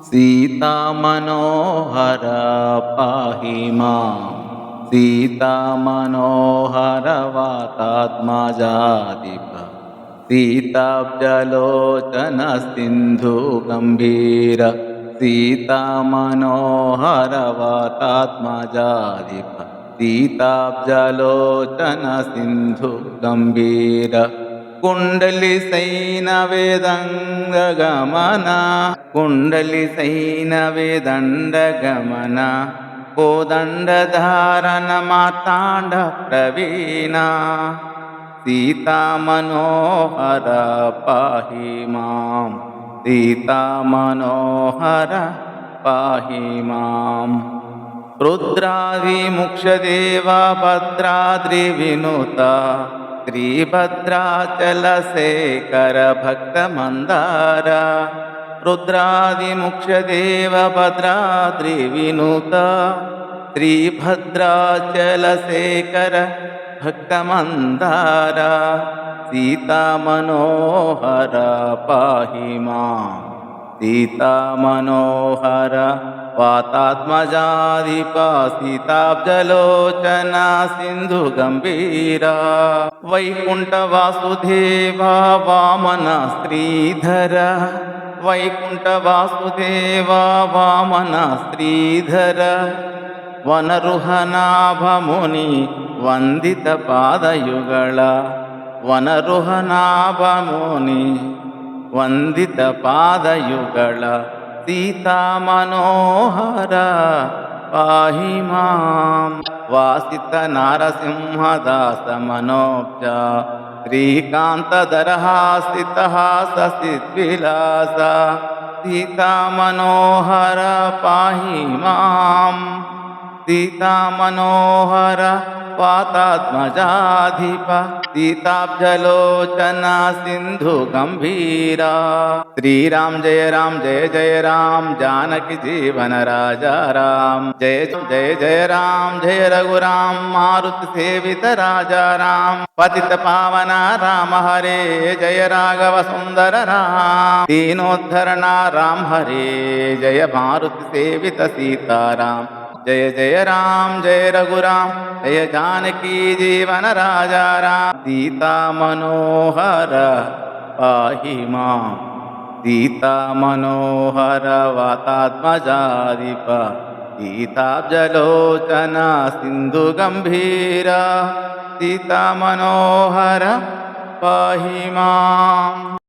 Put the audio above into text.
सीता मनोहर पाहि मां सीता मनोहर वातात्मजाधिप सीताब्जलोचन सिन्धु गम्भीर सीता मनोहर वातात्मजाधिप सीताब्जलोचन सिन्धु गम्भीर कुण्डलिसैनवेदङ्गगमना कुण्डलिसैनवेदण्डगमना कोदण्डधारण मार्ताण्ड प्रवीणा सीता मनोहर पाहि मां सीता मनोहर पाहि माम् रुद्रादिमुक्षदेवा भद्राद्रिविनुता श्रीभद्राचलशेखर भक्तमन्दार रुद्रादिमुक्षदेव भद्राद्रिविनुता श्रीभद्राचलशेखर भक्तमन्दार सीता मनोहर पाहि मां सीता मनोहर वातात्मजाधिप सीताब्जलोचना सिन्धु गम्भीरा वैकुण्ठवासुदेवा वामन श्रीधर वैकुण्ठवासुदेवा वामन श्रीधर वनरुहनाभमुनि वन्दितपादयुगळ वनरुहनाभमुनि वन्दितपादयुगळ सीता मनोहर पाहि मां वासित नारसिंहदास मनोब्ज श्रीकान्तधरहासितः ससिद्विलास सीता मनोहर पाहि मां सीता मनोहर वातात्मजाधिप सीताब्जलोचना सिन्धु गम्भीरा श्रीराम जय जय राम जानकी जीवन राजा राम जय जय जय राम जय रघुराम मारुति सेवित राजा राम पतित पावन राम हरे जय राघव सुंदर राम दीनोद्धरणा राम हरे जय मारुति सेवित सीताराम जय जय राम जय रघुराम जय जानकी जीवन राजा राम सीता मनोहर पाहि मां सीता मनोहर वातात्मजाधिप सीताब्जलोचना सिन्धु गम्भीरा सीता मनोहर पाहि माम्।